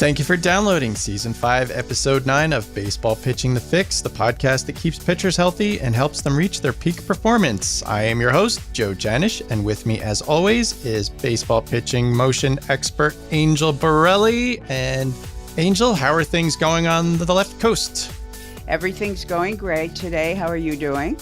Thank you for downloading Season 5, Episode 9 of Baseball Pitching the Fix, the podcast that keeps pitchers healthy and helps them reach their peak performance. I am your host, Joe Janish, and with me, as always, is baseball pitching motion expert Angel Borrelli. And Angel, how are things going on the left coast? Everything's going great today. How are you doing?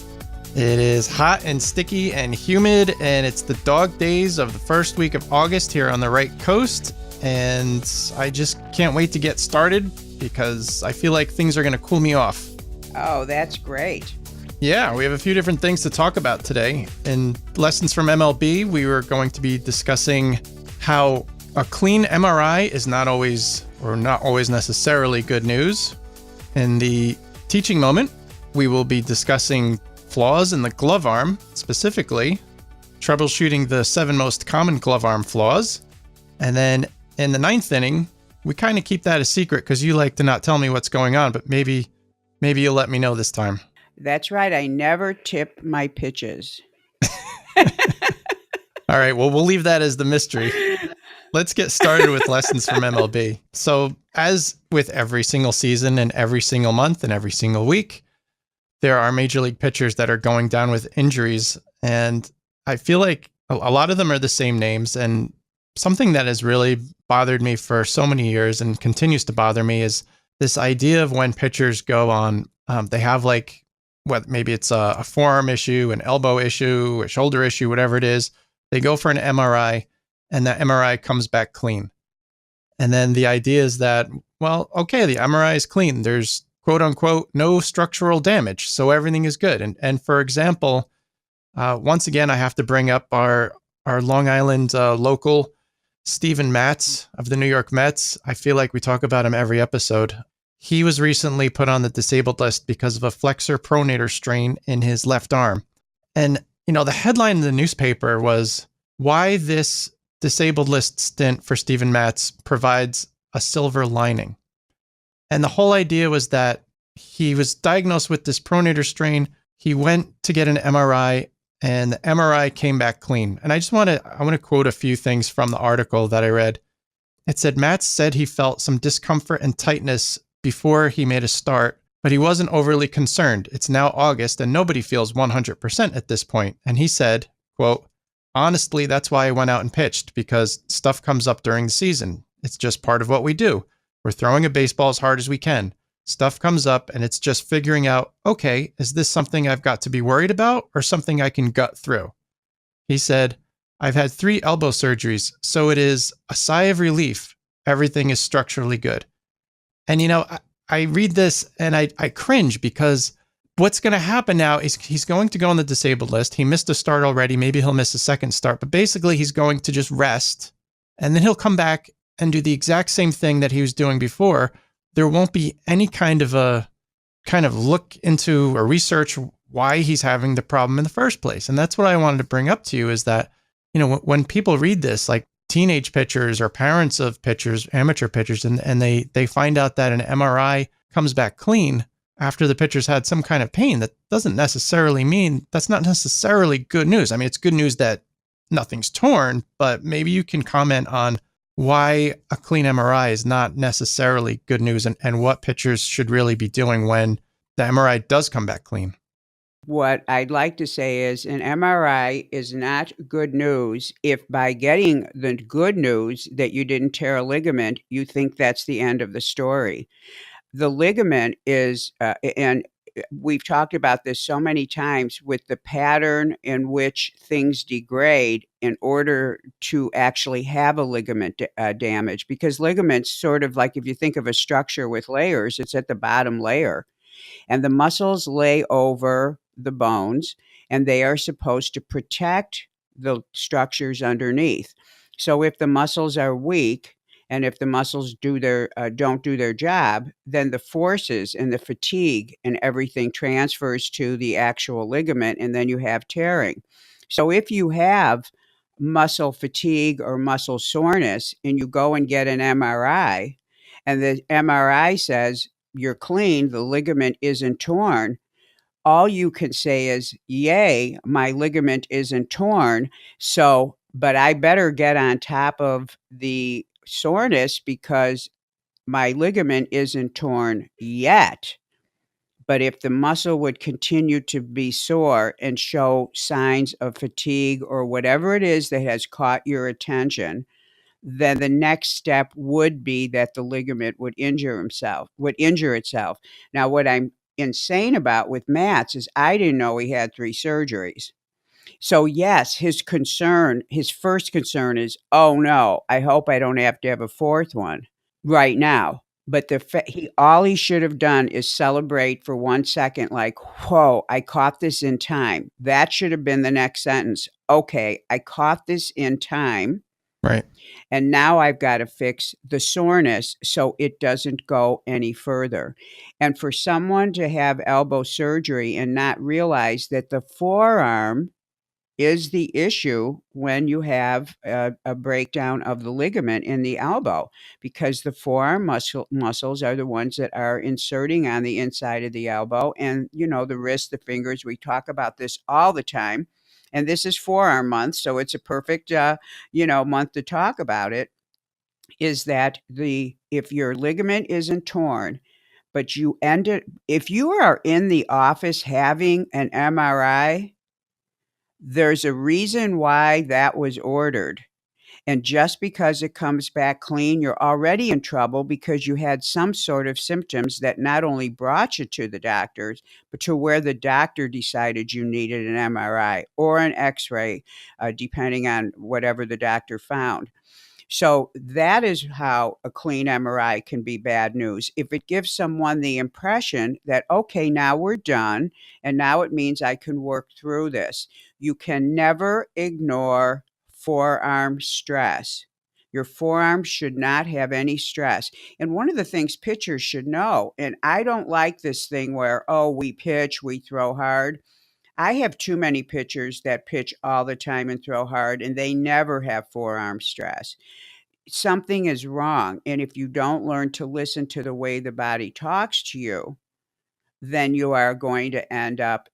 It is hot and sticky and humid, and it's the dog days of the first week of August here on the right coast. And I just can't wait to get started because I feel like things are going to cool me off. Oh, that's great. Yeah, we have a few different things to talk about today. In Lessons from MLB, we were going to be discussing how a clean MRI is not always necessarily good news. In the teaching moment, we will be discussing flaws in the glove arm, specifically troubleshooting the 7 most common glove arm flaws. And then in the 9th inning, we kind of keep that a secret because you like to not tell me what's going on, but maybe you'll let me know this time. That's right. I never tip my pitches. All right. Well, we'll leave that as the mystery. Let's get started with Lessons from MLB. So as with every single season and every single month and every single week, there are major league pitchers that are going down with injuries. And I feel like a lot of them are the same names. And something that has really bothered me for so many years and continues to bother me is this idea of when pitchers go on, they have maybe it's a forearm issue, an elbow issue, a shoulder issue, whatever it is. They go for an MRI and that MRI comes back clean. And then the idea is that, well, okay, the MRI is clean. There's quote unquote, no structural damage. So everything is good. And for example, once again, I have to bring up our Long Island local Steven Matz of the New York Mets. I feel like we talk about him every episode. He was recently put on the disabled list because of a flexor pronator strain in his left arm. And, the headline in the newspaper was why this disabled list stint for Steven Matz provides a silver lining. And the whole idea was that he was diagnosed with this pronator strain. He went to get an MRI and the MRI came back clean. And I want to quote a few things from the article that I read. It said, Matz said he felt some discomfort and tightness before he made a start, but he wasn't overly concerned. It's now August and nobody feels 100% at this point. And he said, quote, honestly, that's why I went out and pitched, because stuff comes up during the season. It's just part of what we do. We're throwing a baseball as hard as we can. Stuff comes up and it's just figuring out, okay, is this something I've got to be worried about or something I can gut through? He said, I've had 3 elbow surgeries, so it is a sigh of relief. Everything is structurally good. And, I read this and I cringe because what's going to happen now is he's going to go on the disabled list. He missed a start already. Maybe he'll miss a second start, but basically he's going to just rest and then he'll come back and do the exact same thing that he was doing before. There won't be any kind of look into or research why he's having the problem in the first place. And that's what I wanted to bring up to you is that, when people read this, like teenage pitchers or parents of pitchers, amateur pitchers, and they find out that an MRI comes back clean after the pitcher's had some kind of pain, that doesn't necessarily mean that's not necessarily good news. I mean, it's good news that nothing's torn, but maybe you can comment on why a clean MRI is not necessarily good news and what pitchers should really be doing when the MRI does come back clean. What I'd like to say is an MRI is not good news if by getting the good news that you didn't tear a ligament, you think that's the end of the story. The ligament is, and we've talked about this so many times with the pattern in which things degrade in order to actually have a ligament damage, because ligaments sort of like if you think of a structure with layers, it's at the bottom layer and the muscles lay over the bones and they are supposed to protect the structures underneath. So if the muscles are weak, and if the muscles don't do their job, then the forces and the fatigue and everything transfers to the actual ligament, and then you have tearing. So if you have muscle fatigue or muscle soreness and you go and get an MRI, and the MRI says you're clean, the ligament isn't torn, all you can say is, yay, my ligament isn't torn. But I better get on top of the soreness because my ligament isn't torn yet, but if the muscle would continue to be sore and show signs of fatigue or whatever it is that has caught your attention, then the next step would be that the ligament would injure itself. Now, what I'm insane about with Matt's is I didn't know he had 3 surgeries. So yes, his first concern is, "Oh no, I hope I don't have to have a 4th one right now." But all he should have done is celebrate for 1 second like, "Whoa, I caught this in time." That should have been the next sentence. "Okay, I caught this in time, Right. and now I've got to fix the soreness so it doesn't go any further." And for someone to have elbow surgery and not realize that the forearm is the issue when you have a breakdown of the ligament in the elbow, because the forearm muscles are the ones that are inserting on the inside of the elbow, and the wrist, the fingers. We talk about this all the time, and this is forearm month, so it's a perfect month to talk about it. Is that if your ligament isn't torn, but if you are in the office having an MRI, there's a reason why that was ordered. And just because it comes back clean, you're already in trouble because you had some sort of symptoms that not only brought you to the doctors, but to where the doctor decided you needed an MRI or an X-ray, depending on whatever the doctor found. So that is how a clean MRI can be bad news. If it gives someone the impression that, okay, now we're done, and now it means I can work through this. You can never ignore forearm stress. Your forearm should not have any stress. And one of the things pitchers should know, and I don't like this thing where, oh, we pitch, we throw hard. I have too many pitchers that pitch all the time and throw hard, and they never have forearm stress. Something is wrong. And if you don't learn to listen to the way the body talks to you, then you are going to end up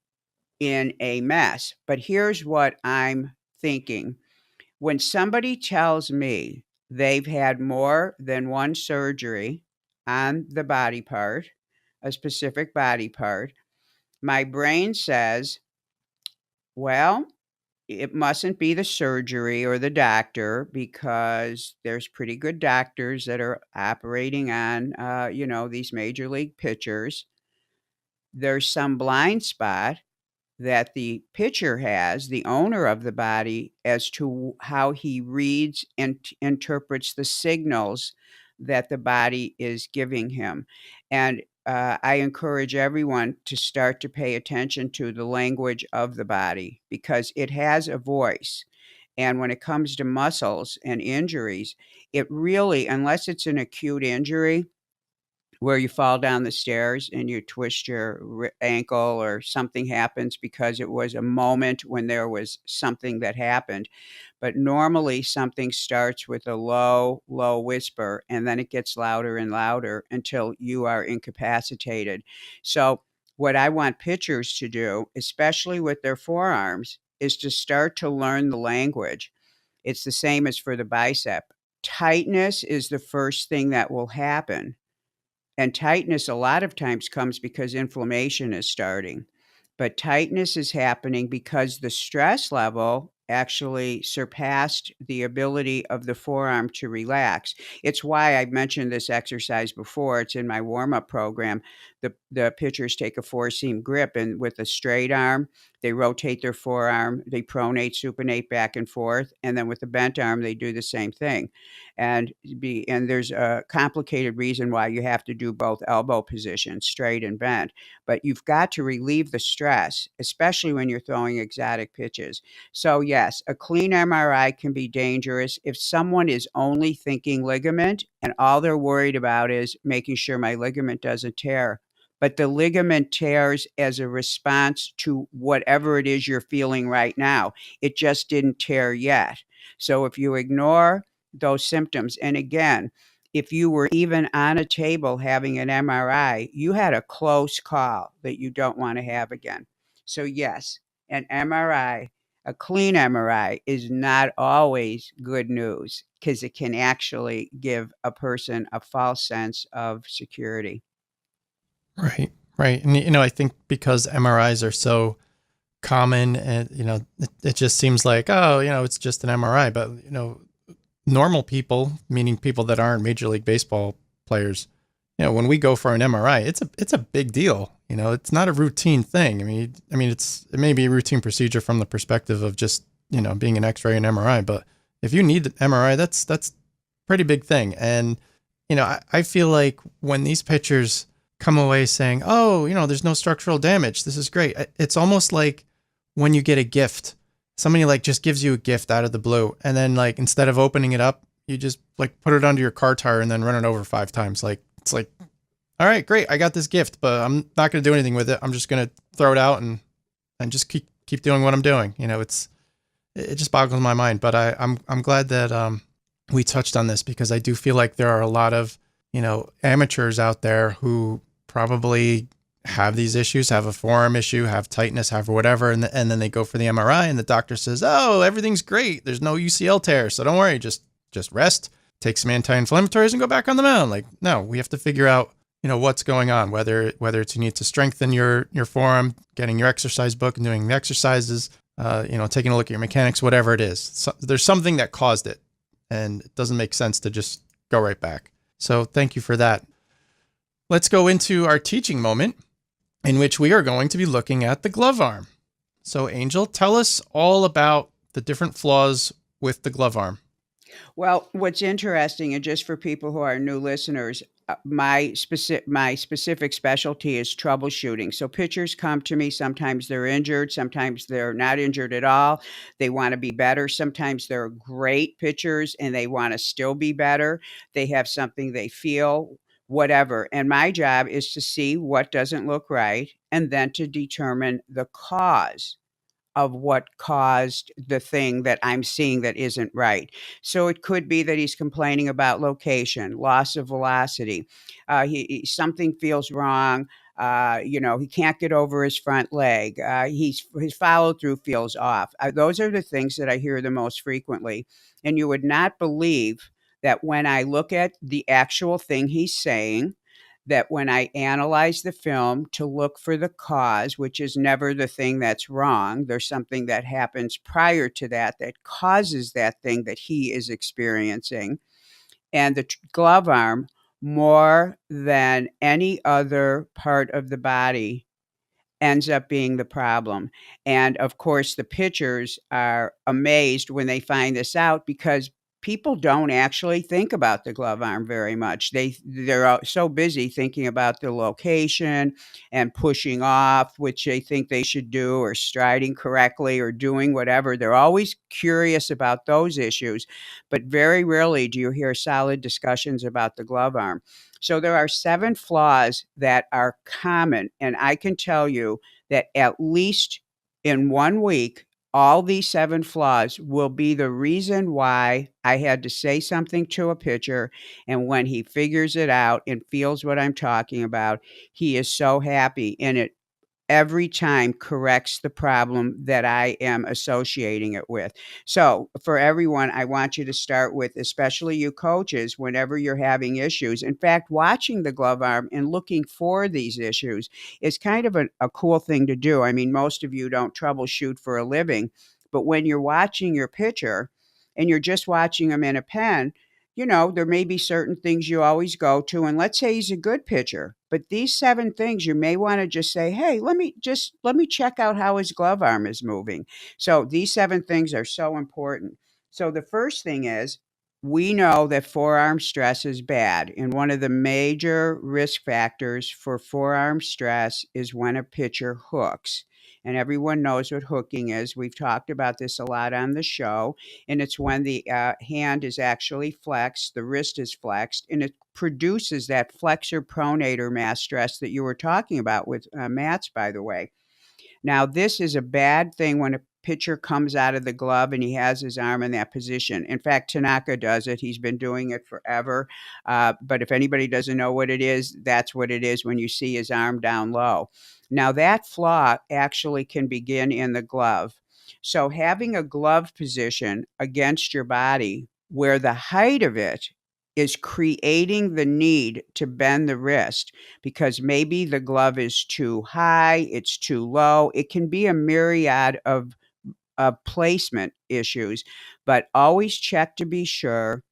in a mess. But here's what I'm thinking. When somebody tells me they've had more than one surgery on the body part, a specific body part, my brain says, well, it mustn't be the surgery or the doctor, because there's pretty good doctors that are operating on, these major league pitchers. There's some blind spot that the pitcher has, the owner of the body, as to how he reads and interprets the signals that the body is giving him. And I encourage everyone to start to pay attention to the language of the body, because it has a voice. And when it comes to muscles and injuries, it really, unless it's an acute injury, where you fall down the stairs and you twist your ankle or something happens because it was a moment when there was something that happened. But normally something starts with a low, low whisper, and then it gets louder and louder until you are incapacitated. So what I want pitchers to do, especially with their forearms, is to start to learn the language. It's the same as for the bicep. Tightness is the first thing that will happen, and tightness a lot of times comes because inflammation is starting. But tightness is happening because the stress level actually surpassed the ability of the forearm to relax. It's why I've mentioned this exercise before. It's in my warm-up program. The pitchers take a four-seam grip, and with a straight arm, they rotate their forearm, they pronate, supinate back and forth, and then with the bent arm, they do the same thing. And there's a complicated reason why you have to do both elbow positions, straight and bent. But you've got to relieve the stress, especially when you're throwing exotic pitches. So yes, a clean MRI can be dangerous if someone is only thinking ligament and all they're worried about is making sure my ligament doesn't tear. But the ligament tears as a response to whatever it is you're feeling right now. It just didn't tear yet. So if you ignore those symptoms, and again, if you were even on a table having an MRI, you had a close call that you don't want to have again. So yes, an MRI, A clean MRI is not always good news because it can actually give a person a false sense of security. Right. Right. And, I think because MRIs are so common and, it just seems like, oh, it's just an MRI. But, normal people, meaning people that aren't Major League Baseball players, when we go for an MRI, it's a big deal. It's not a routine thing. It may be a routine procedure from the perspective of just, being an X-ray and MRI. But if you need an MRI, that's a pretty big thing. And, I feel like when these pitchers come away saying, oh, there's no structural damage, this is great. It's almost like when you get a gift, somebody like just gives you a gift out of the blue. And then like, instead of opening it up, you just like put it under your car tire and then run it over 5 times. Like, it's like, all right, great. I got this gift, but I'm not going to do anything with it. I'm just going to throw it out and just keep doing what I'm doing. It just boggles my mind, but I'm glad that, we touched on this because I do feel like there are a lot of, amateurs out there who probably have these issues, have a forearm issue, have tightness, have whatever. And then they go for the MRI and the doctor says, oh, everything's great. There's no UCL tear. So don't worry, just rest, take some anti-inflammatories and go back on the mound. Like, no, we have to figure out, what's going on, whether it's you need to strengthen your forearm, getting your exercise book and doing the exercises, taking a look at your mechanics, whatever it is. So there's something that caused it and it doesn't make sense to just go right back. So thank you for that. Let's go into our teaching moment in which we are going to be looking at the glove arm. So Angel, tell us all about the different flaws with the glove arm. Well, what's interesting, and just for people who are new listeners, my specific specialty is troubleshooting. So pitchers come to me. Sometimes they're injured. Sometimes they're not injured at all. They want to be better. Sometimes they're great pitchers and they want to still be better. They have something they feel, whatever. And my job is to see what doesn't look right and then to determine the cause of what caused the thing that I'm seeing that isn't right. So it could be that he's complaining about location, loss of velocity. Something feels wrong. He can't get over his front leg. His follow through feels off. Those are the things that I hear the most frequently. And you would not believe that when I look at the actual thing he's saying, that when I analyze the film to look for the cause, which is never the thing that's wrong, there's something that happens prior to that that causes that thing that he is experiencing. And the glove arm, more than any other part of the body, ends up being the problem. And of course, the pitchers are amazed when they find this out because people don't actually think about the glove arm very much. They're so busy thinking about the location and pushing off, which they think they should do, or striding correctly, or doing whatever. They're always curious about those issues, but very rarely do you hear solid discussions about the glove arm. So there are 7 flaws that are common, and I can tell you that at least in 1 week, all these 7 flaws will be the reason why I had to say something to a pitcher. And when he figures it out and feels what I'm talking about, he is so happy. And it every time corrects the problem that I am associating it with. So, for everyone, I want you to start with, especially you coaches, whenever you're having issues. In fact, watching the glove arm and looking for these issues is kind of a cool thing to do. I mean, most of you don't troubleshoot for a living, but when you're watching your pitcher and you're just watching him in a pen, there may be certain things you always go to. And let's say he's a good pitcher, but these 7 things you may want to just say, hey, let me check out how his glove arm is moving. So these 7 things are so important. So the first thing is, we know that forearm stress is bad. And one of the major risk factors for forearm stress is when a pitcher hooks. And everyone knows what hooking is. We've talked about this a lot on the show. And it's when the hand is actually flexed, the wrist is flexed, and it produces that flexor pronator mass stress that you were talking about with Matt's, by the way. Now, this is a bad thing when a pitcher comes out of the glove and he has his arm in that position. In fact, Tanaka does it. He's been doing it forever. But if anybody doesn't know what it is, that's what it is when you see his arm down low. Now, that flaw actually can begin in the glove. So having a glove position against your body where the height of it is creating the need to bend the wrist because maybe the glove is too high, it's too low. It can be a myriad of placement issues, but always check to be sure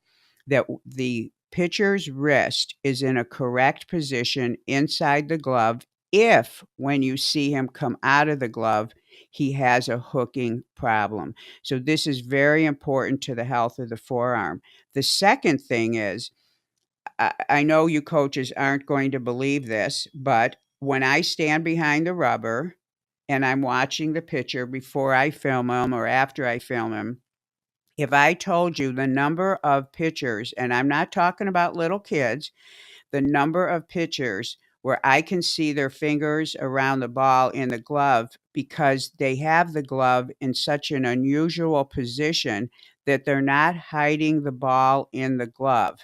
that the pitcher's wrist is in a correct position inside the glove if, when you see him come out of the glove, he has a hooking problem. So, this is very important to the health of the forearm. The second thing is, I know you coaches aren't going to believe this, but when I stand behind the rubber and I'm watching the pitcher before I film him or after I film him, if I told you the number of pitchers, and I'm not talking about little kids, the number of pitchers where I can see their fingers around the ball in the glove because they have the glove in such an unusual position that they're not hiding the ball in the glove.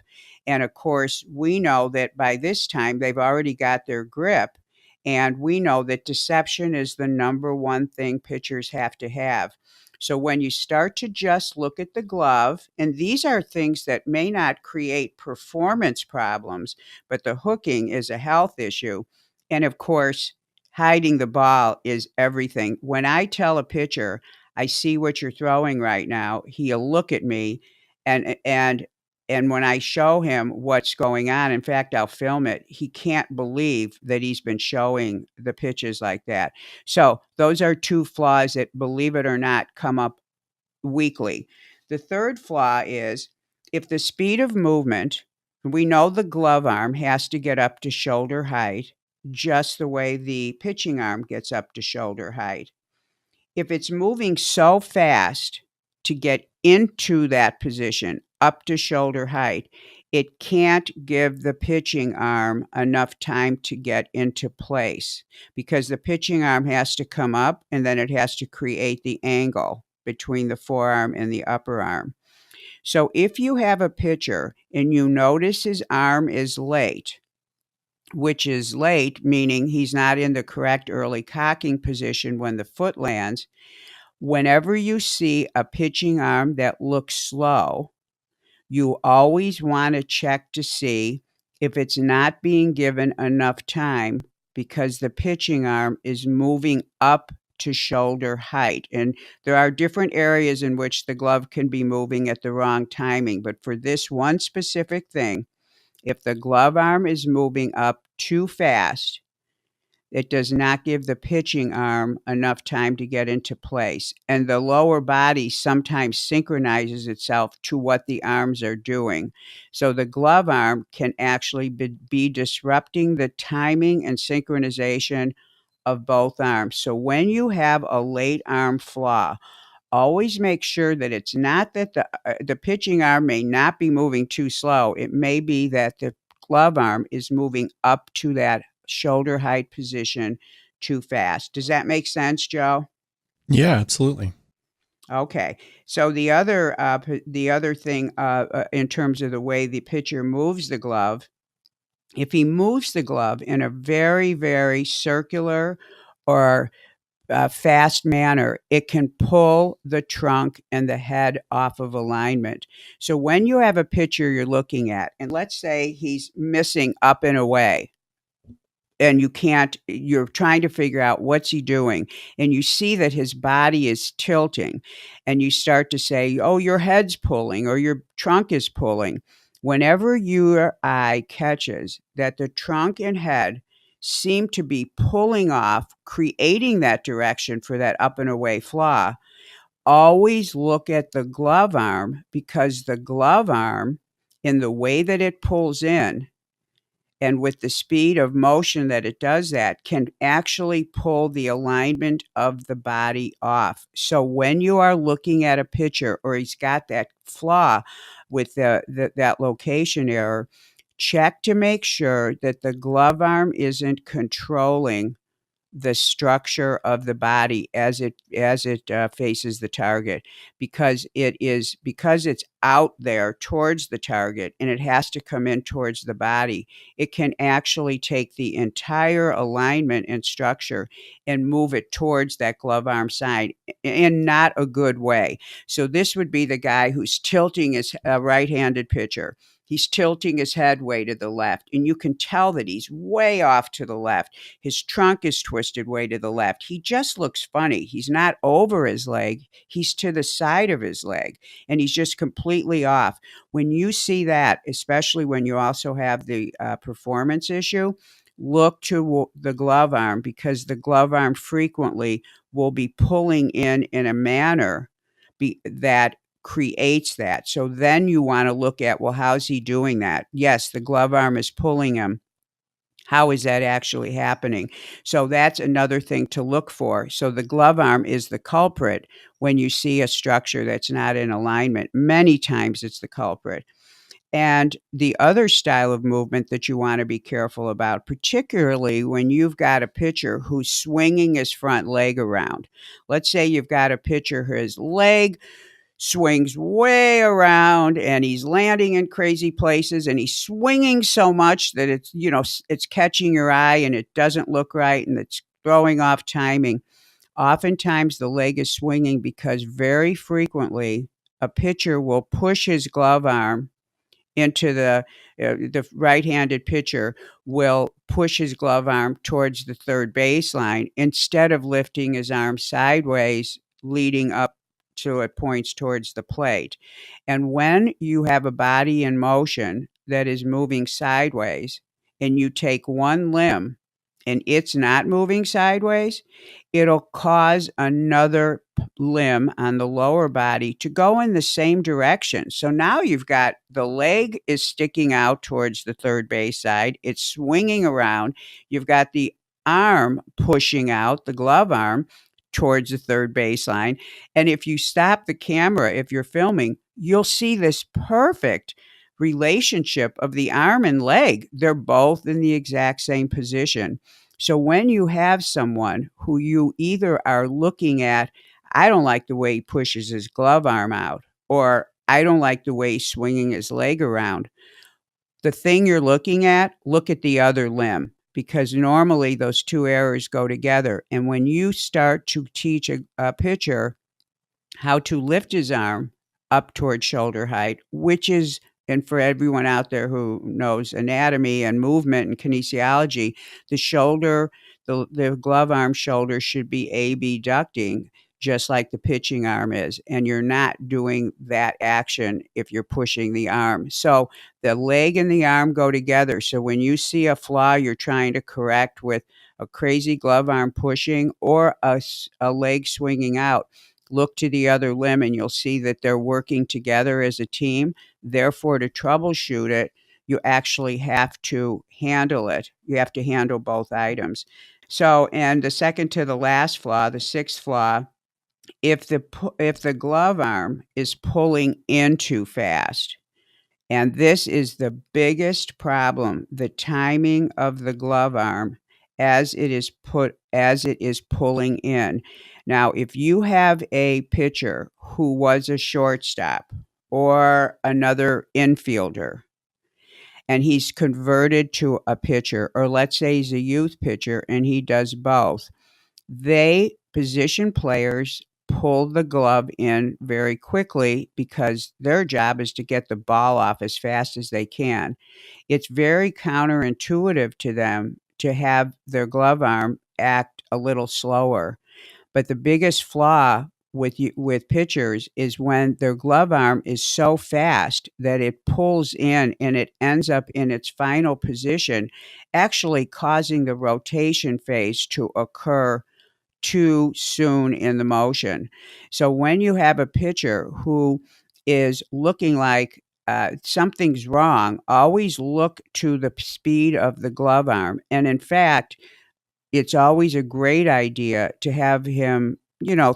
And of course, we know that by this time they've already got their grip. And we know that deception is the number one thing pitchers have to have. So when you start to just look at the glove, and these are things that may not create performance problems, but the hooking is a health issue. And of course, hiding the ball is everything. When I tell a pitcher, I see what you're throwing right now, he'll look at me and when I show him what's going on, in fact, I'll film it, he can't believe that he's been showing the pitches like that. So those are two flaws that, believe it or not, come up weekly. The third flaw is if the speed of movement, we know the glove arm has to get up to shoulder height, just the way the pitching arm gets up to shoulder height. If it's moving so fast to get into that position, up to shoulder height, it can't give the pitching arm enough time to get into place because the pitching arm has to come up and then it has to create the angle between the forearm and the upper arm. So if you have a pitcher and you notice his arm is late, which is late, meaning he's not in the correct early cocking position when the foot lands, whenever you see a pitching arm that looks slow, you always want to check to see if it's not being given enough time because the pitching arm is moving up to shoulder height. And there are different areas in which the glove can be moving at the wrong timing. But for this one specific thing, if the glove arm is moving up too fast, it does not give the pitching arm enough time to get into place. And the lower body sometimes synchronizes itself to what the arms are doing. So the glove arm can actually be disrupting the timing and synchronization of both arms. So when you have a late arm flaw, always make sure that it's not that the pitching arm may not be moving too slow. It may be that the glove arm is moving up to that shoulder height position too fast. Does that make sense, Joe? Yeah, absolutely. Okay. So the other thing in terms of the way the pitcher moves the glove, if he moves the glove in a very, very circular or fast manner, it can pull the trunk and the head off of alignment. So when you have a pitcher you're looking at, and let's say he's missing up and away, and you're trying to figure out what's he doing, and you see that his body is tilting, and you start to say, oh, your head's pulling or your trunk is pulling. Whenever your eye catches that the trunk and head seem to be pulling off, creating that direction for that up and away flaw, always look at the glove arm because the glove arm, in the way that it pulls in, and with the speed of motion that it does that, can actually pull the alignment of the body off. So when you are looking at a pitcher or he's got that flaw with that location error, check to make sure that the glove arm isn't controlling the structure of the body as it faces the target, because it's out there towards the target and it has to come in towards the body. It can actually take the entire alignment and structure and move it towards that glove arm side in not a good way. So this would be the guy who's tilting his right-handed pitcher. He's tilting his head way to the left, and you can tell that he's way off to the left. His trunk is twisted way to the left. He just looks funny. He's not over his leg. He's to the side of his leg, and he's just completely off. When you see that, especially when you also have the performance issue, look to the glove arm, because the glove arm frequently will be pulling in a manner that creates that. So then you want to look at, well, how's he doing that? Yes, the glove arm is pulling him. How is that actually happening? So that's another thing to look for. So the glove arm is the culprit when you see a structure that's not in alignment. Many times it's the culprit. And the other style of movement that you want to be careful about, particularly when you've got a pitcher who's swinging his front leg around. Let's say you've got a pitcher whose leg swings way around and he's landing in crazy places and he's swinging so much that it's catching your eye and it doesn't look right and it's throwing off timing. Oftentimes the leg is swinging because very frequently a pitcher will push his glove arm into the right-handed pitcher will push his glove arm towards the third baseline instead of lifting his arm sideways, leading up to it points towards the plate. And when you have a body in motion that is moving sideways and you take one limb and it's not moving sideways, it'll cause another limb on the lower body to go in the same direction. So now you've got the leg is sticking out towards the third base side. It's swinging around. You've got the arm pushing out, the glove arm, towards the third baseline. And if you stop the camera, if you're filming, you'll see this perfect relationship of the arm and leg. They're both in the exact same position. So when you have someone who you either are looking at, I don't like the way he pushes his glove arm out, or I don't like the way he's swinging his leg around, the thing you're looking at, look at the other limb, because normally those two errors go together. And when you start to teach a pitcher how to lift his arm up towards shoulder height, which is, and for everyone out there who knows anatomy and movement and kinesiology, the shoulder, the glove arm shoulder should be abducting, just like the pitching arm is. And you're not doing that action if you're pushing the arm. So the leg and the arm go together. So when you see a flaw you're trying to correct with a crazy glove arm pushing or a leg swinging out, look to the other limb and you'll see that they're working together as a team. Therefore, to troubleshoot it, you actually have to handle it. You have to handle both items. So, and the second to the last flaw, the sixth flaw, if the glove arm is pulling in too fast, and this is the biggest problem, the timing of the glove arm as it is pulling in. Now, if you have a pitcher who was a shortstop or another infielder, and he's converted to a pitcher, or let's say he's a youth pitcher and he does both, position players pull the glove in very quickly because their job is to get the ball off as fast as they can. It's very counterintuitive to them to have their glove arm act a little slower. But the biggest flaw with pitchers is when their glove arm is so fast that it pulls in and it ends up in its final position, actually causing the rotation phase to occur too soon in the motion. So when you have a pitcher who is looking like something's wrong, always look to the speed of the glove arm. And in fact, it's always a great idea to have him,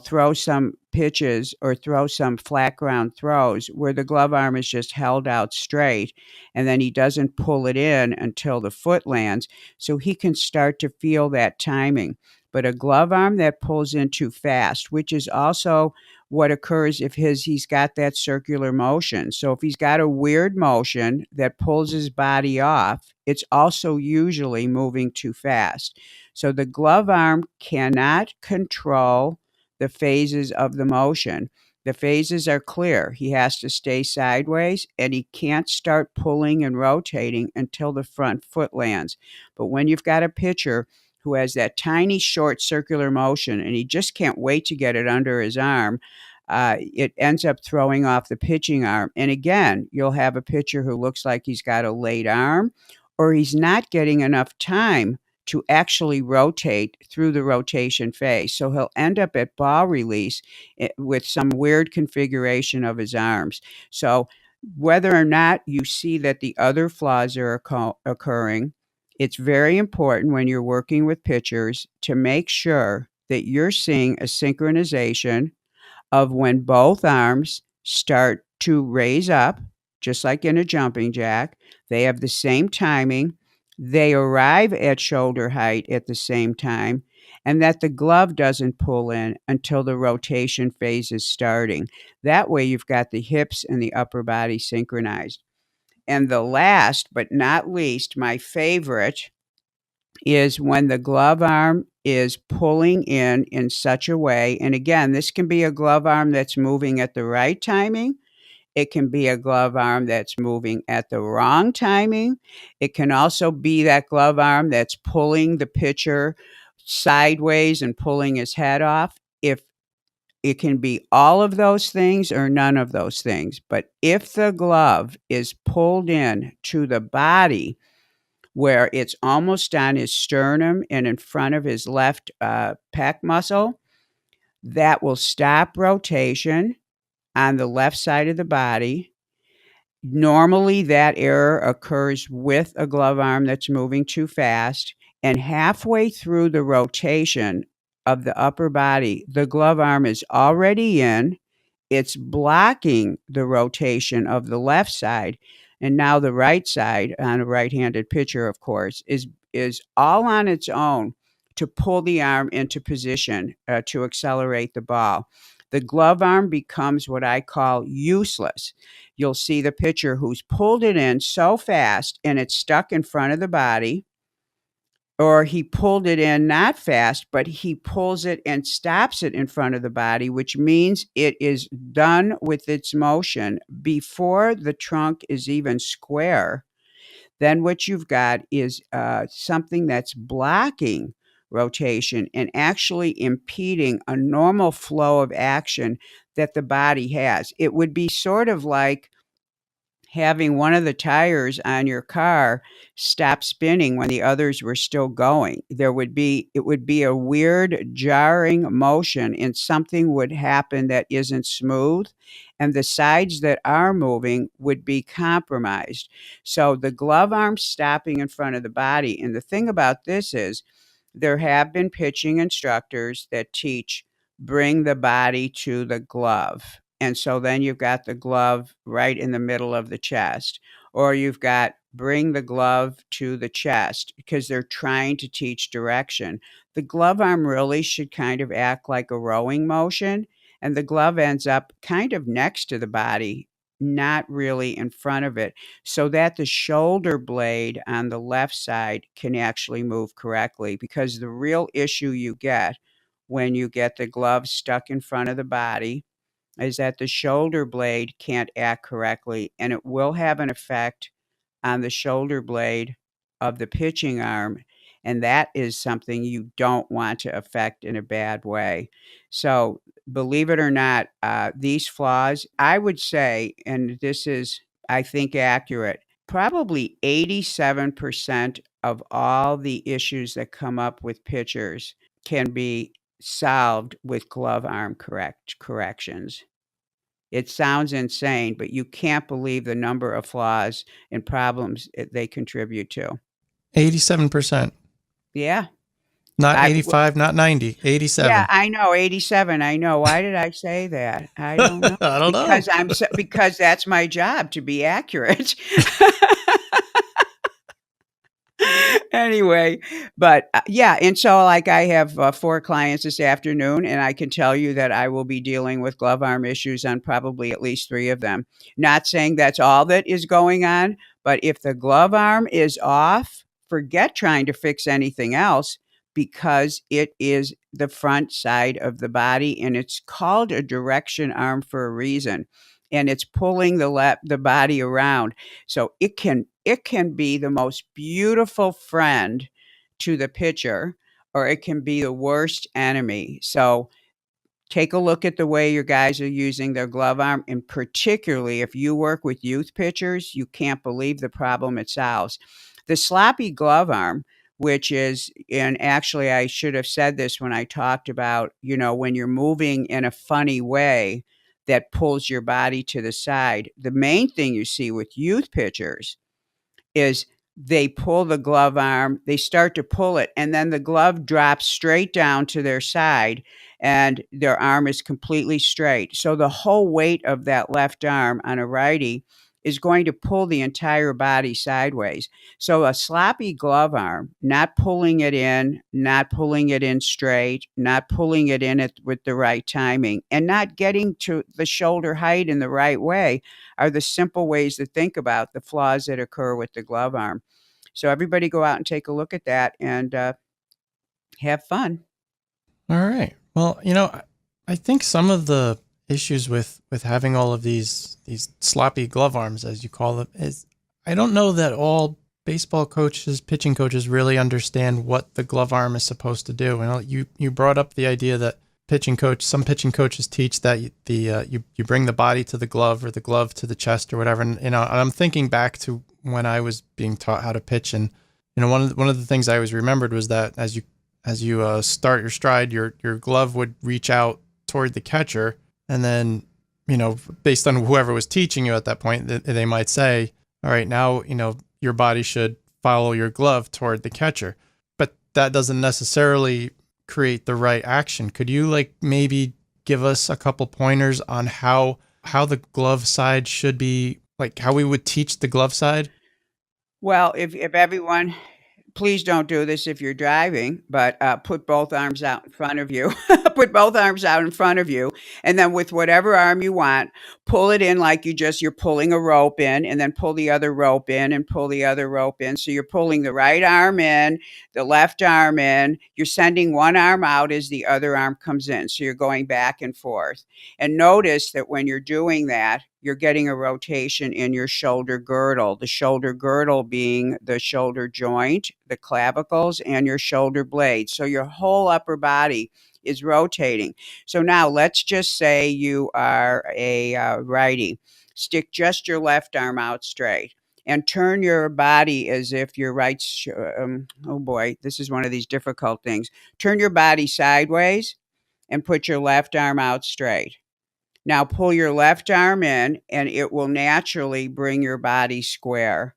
throw some pitches or throw some flat ground throws where the glove arm is just held out straight, and then he doesn't pull it in until the foot lands, so he can start to feel that timing. But a glove arm that pulls in too fast, which is also what occurs if he's got that circular motion. So if he's got a weird motion that pulls his body off, it's also usually moving too fast. So the glove arm cannot control the phases of the motion. The phases are clear. He has to stay sideways, and he can't start pulling and rotating until the front foot lands. But when you've got a pitcher who has that tiny short circular motion and he just can't wait to get it under his arm, it ends up throwing off the pitching arm. And again, you'll have a pitcher who looks like he's got a late arm, or he's not getting enough time to actually rotate through the rotation phase. So he'll end up at ball release with some weird configuration of his arms. So whether or not you see that the other flaws are occurring, it's very important when you're working with pitchers to make sure that you're seeing a synchronization of when both arms start to raise up, just like in a jumping jack. They have the same timing. They arrive at shoulder height at the same time, and that the glove doesn't pull in until the rotation phase is starting. That way, you've got the hips and the upper body synchronized. And the last but not least, my favorite, is when the glove arm is pulling in such a way. And again, this can be a glove arm that's moving at the right timing. It can be a glove arm that's moving at the wrong timing. It can also be that glove arm that's pulling the pitcher sideways and pulling his head off. If it can be all of those things or none of those things. But if the glove is pulled in to the body where it's almost on his sternum and in front of his left pec muscle, that will stop rotation on the left side of the body. Normally, that error occurs with a glove arm that's moving too fast, and halfway through the rotation of the upper body, the glove arm is already in. It's blocking the rotation of the left side, and now the right side, on a right-handed pitcher, of course, is all on its own to pull the arm into position to accelerate the ball. The glove arm becomes what I call useless. You'll see the pitcher who's pulled it in so fast and it's stuck in front of the body, or he pulled it in not fast, but he pulls it and stops it in front of the body, which means it is done with its motion before the trunk is even square. Then what you've got is something that's blocking rotation and actually impeding a normal flow of action that the body has. It would be sort of like having one of the tires on your car stop spinning when the others were still going. It would be a weird jarring motion, and something would happen that isn't smooth, and the sides that are moving would be compromised. So the glove arm stopping in front of the body. And the thing about this is there have been pitching instructors that teach bring the body to the glove. And so then you've got the glove right in the middle of the chest, or you've got bring the glove to the chest, because they're trying to teach direction. The glove arm really should kind of act like a rowing motion, and the glove ends up kind of next to the body, not really in front of it, so that the shoulder blade on the left side can actually move correctly. Because the real issue you get when you get the glove stuck in front of the body is that the shoulder blade can't act correctly, and it will have an effect on the shoulder blade of the pitching arm, and that is something you don't want to affect in a bad way. So believe it or not, these flaws, I would say, and this is, I think, accurate, probably 87% of all the issues that come up with pitchers can be solved with glove arm corrections. It sounds insane, but you can't believe the number of flaws and problems they contribute to. 87%. Yeah. Not 85, not 90, Yeah, 87. I know, 87, I know. Why did I say that? I don't know. I don't know. Because that's my job, to be accurate. Anyway, but, yeah, and so, like, I have, 4 clients this afternoon, and I can tell you that I will be dealing with glove arm issues on probably at least 3 of them. Not saying that's all that is going on, but if the glove arm is off, forget trying to fix anything else because it is the front side of the body, and it's called a direction arm for a reason, and it's pulling the body around. So it can be the most beautiful friend to the pitcher, or it can be the worst enemy. So take a look at the way your guys are using their glove arm, and particularly if you work with youth pitchers, you can't believe the problem it solves. The sloppy glove arm, which is, and actually I should have said this when I talked about, when you're moving in a funny way that pulls your body to the side. The main thing you see with youth pitchers is they pull the glove arm, they start to pull it, and then the glove drops straight down to their side, and their arm is completely straight. So the whole weight of that left arm on a righty is going to pull the entire body sideways. So a sloppy glove arm, not pulling it in straight, not pulling it in with the right timing, and not getting to the shoulder height in the right way are the simple ways to think about the flaws that occur with the glove arm. So everybody go out and take a look at that and have fun. All right. Well, I think some of the issues with having all of these sloppy glove arms, as you call them, is I don't know that all baseball coaches, pitching coaches really understand what the glove arm is supposed to do. You brought up the idea that some pitching coaches teach that you bring the body to the glove or the glove to the chest or whatever. And I'm thinking back to when I was being taught how to pitch, and one of the things I always remembered was that as you start your stride, your glove would reach out toward the catcher, and then based on whoever was teaching you at that point, they might say, all right, now your body should follow your glove toward the catcher, but that doesn't necessarily create the right action. Could you maybe give us a couple pointers on how the glove side should be, how we would teach the glove side? Well, if everyone, please don't do this if you're driving, but put both arms out in front of you. Put both arms out in front of you, and then with whatever arm you want, pull it in like you're pulling a rope in, and then pull the other rope in and pull the other rope in. So you're pulling the right arm in, the left arm in. You're sending one arm out as the other arm comes in. So you're going back and forth. And notice that when you're doing that, you're getting a rotation in your shoulder girdle, the shoulder girdle being the shoulder joint, the clavicles, and your shoulder blade. So your whole upper body is rotating. So now let's just say you are a righty. Stick just your left arm out straight and turn your body as if your oh boy, this is one of these difficult things. Turn your body sideways and put your left arm out straight. Now pull your left arm in, and it will naturally bring your body square.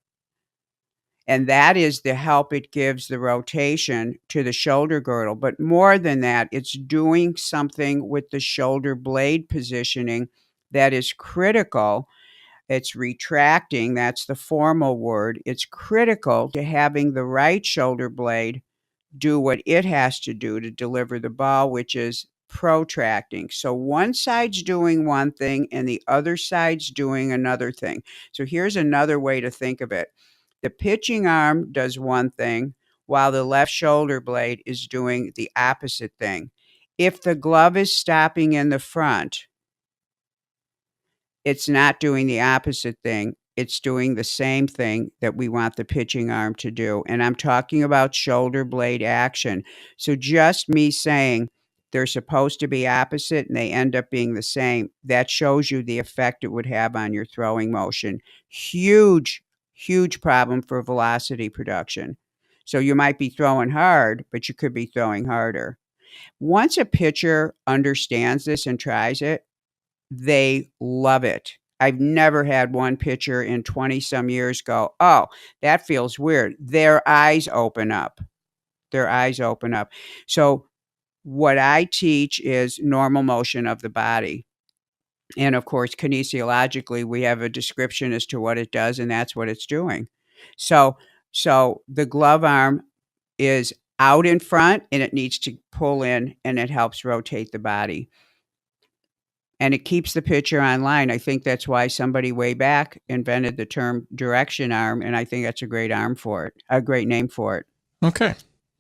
And that is the help it gives the rotation to the shoulder girdle. But more than that, it's doing something with the shoulder blade positioning that is critical. It's retracting. That's the formal word. It's critical to having the right shoulder blade do what it has to do to deliver the ball, which is protracting. So one side's doing one thing and the other side's doing another thing. So here's another way to think of it. The pitching arm does one thing while the left shoulder blade is doing the opposite thing. If the glove is stopping in the front, it's not doing the opposite thing. It's doing the same thing that we want the pitching arm to do. And I'm talking about shoulder blade action. So just me saying they're supposed to be opposite and they end up being the same, that shows you the effect it would have on your throwing motion. Huge, huge problem for velocity production. So you might be throwing hard, but you could be throwing harder. Once a pitcher understands this and tries it, they love it. I've never had one pitcher in 20 some years go, oh, that feels weird. Their eyes open up. their eyes open up. So what I teach is normal motion of the body. And of course, kinesiologically, we have a description as to what it does, and that's what it's doing. So, so the glove arm is out in front and it needs to pull in and it helps rotate the body. And it keeps the pitcher on line. I think that's why somebody way back invented the term direction arm, and I think that's a great arm for it, a great name for it. Okay,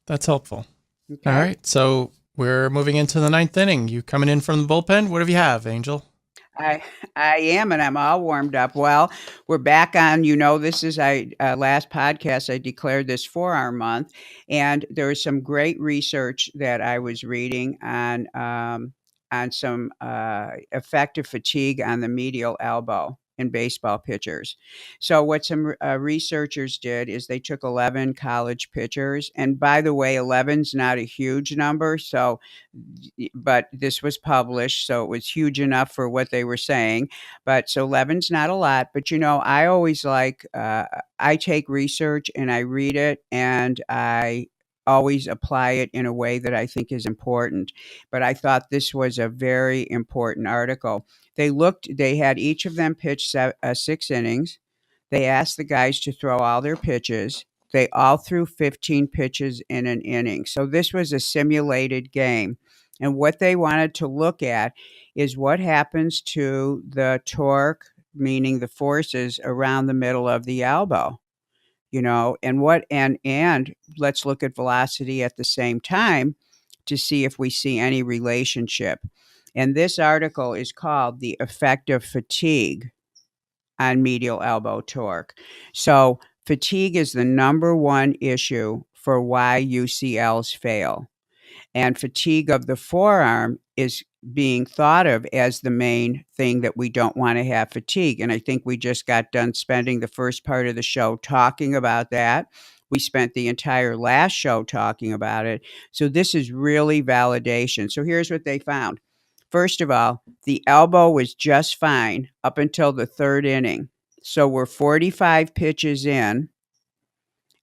that's helpful. Okay. All right, so we're moving into the ninth inning. You coming in from the bullpen? What do you have, Angel? I am, and I'm all warmed up. Well, we're back on. This is last podcast. I declared this forearm month, and there was some great research that I was reading on some effective fatigue on the medial elbow in baseball pitchers. So what some researchers did is they took 11 college pitchers, and by the way, 11's not a huge number. So, but this was published, so it was huge enough for what they were saying. But so 11's not a lot. But I always I take research and I read it and I always apply it in a way that I think is important. But I thought this was a very important article. They had each of them pitch 6 innings. They asked the guys to throw all their pitches. They all threw 15 pitches in an inning. So this was a simulated game. And what they wanted to look at is what happens to the torque, meaning the forces around the middle of the elbow. And let's look at velocity at the same time to see if we see any relationship. And this article is called The Effect of Fatigue on Medial Elbow Torque. So fatigue is the number one issue for why UCLs fail. And fatigue of the forearm is being thought of as the main thing that we don't want to have fatigue. And I think we just got done spending the first part of the show talking about that. We spent the entire last show talking about it. So this is really validation. So here's what they found. First of all, the elbow was just fine up until the third inning. So we're 45 pitches in,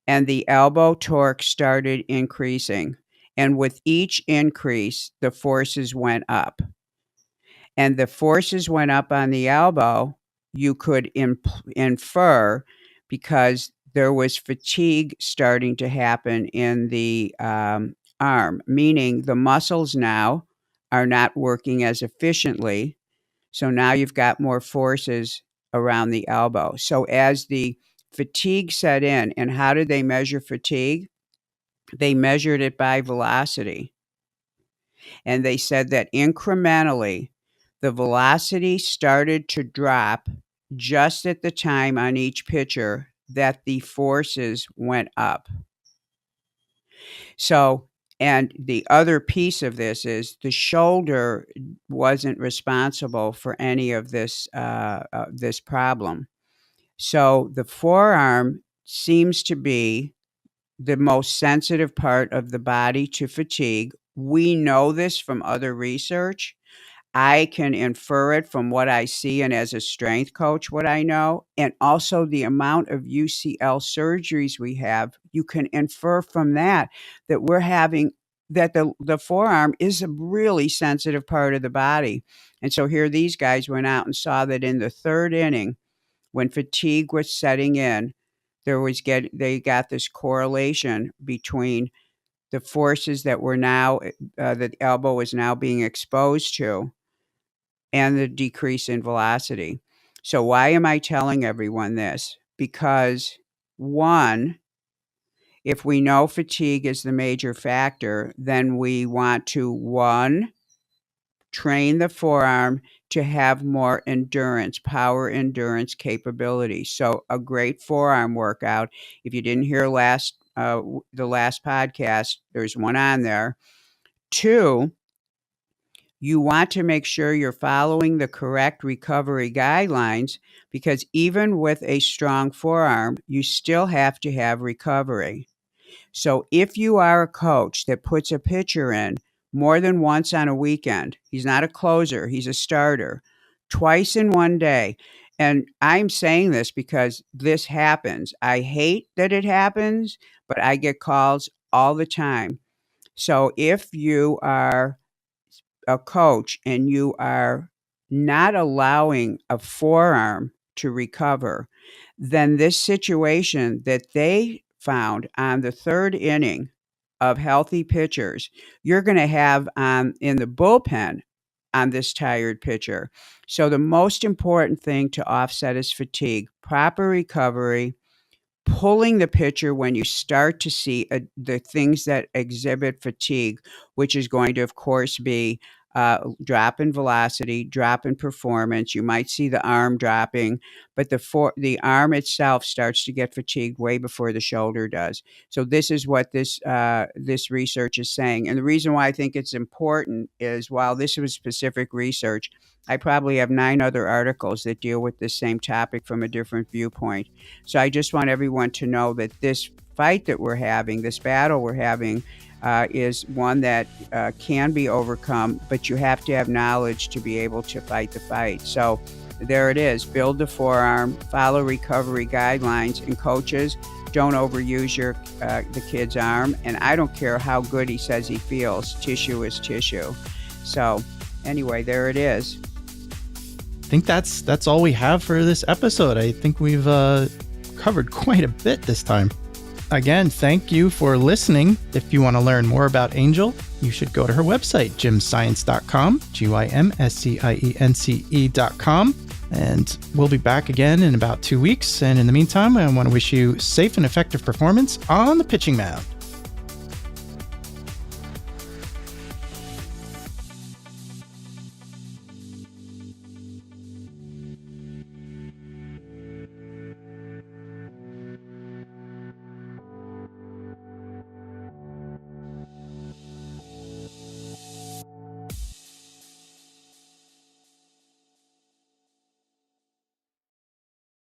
and the elbow torque started increasing. And with each increase, the forces went up. And the forces went up on the elbow, you could infer, because there was fatigue starting to happen in the arm, meaning the muscles now are not working as efficiently. So now you've got more forces around the elbow. So as the fatigue set in, and how did they measure fatigue? They measured it by velocity. And they said that incrementally, the velocity started to drop just at the time on each pitcher that the forces went up. So, and the other piece of this is the shoulder wasn't responsible for any of this this problem. So the forearm seems to be the most sensitive part of the body to fatigue. We know this from other research. I can infer it from what I see, and as a strength coach, what I know, and also the amount of UCL surgeries we have. You can infer from that we're having that the forearm is a really sensitive part of the body. And so here these guys went out and saw that in the third inning, when fatigue was setting in, they got this correlation between the forces that were now the elbow is now being exposed to and the decrease in velocity. So why am I telling everyone this? Because one, if we know fatigue is the major factor, then we want to train the forearm to have more endurance, power endurance capability. So a great forearm workout, if you didn't hear the last podcast, there's one on there. 2, you want to make sure you're following the correct recovery guidelines, because even with a strong forearm, you still have to have recovery. So if you are a coach that puts a pitcher in more than once on a weekend, he's not a closer, he's a starter, twice in one day. And I'm saying this because this happens. I hate that it happens, but I get calls all the time. So if you are a coach and you are not allowing a forearm to recover, then this situation that they found on the third inning of healthy pitchers, you're going to have in the bullpen on this tired pitcher. So the most important thing to offset is fatigue, proper recovery, pulling the pitcher when you start to see the things that exhibit fatigue, which is going to, of course, be drop in velocity, drop in performance. You might see the arm dropping, but the arm itself starts to get fatigued way before the shoulder does. So this is what this research is saying. And the reason why I think it's important is while this was specific research, I probably have 9 other articles that deal with this same topic from a different viewpoint. So I just want everyone to know that this fight that we're having, this battle we're having, is one that can be overcome, but you have to have knowledge to be able to fight the fight. So there it is. Build the forearm, follow recovery guidelines, and coaches, don't overuse the kid's arm. And I don't care how good he says he feels. Tissue is tissue. So anyway, there it is. I think that's all we have for this episode. I think we've covered quite a bit this time. Again, thank you for listening. If you want to learn more about Angel, you should go to her website, gymscience.com, gymscience.com. And we'll be back again in about 2 weeks. And in the meantime, I want to wish you safe and effective performance on the pitching mound.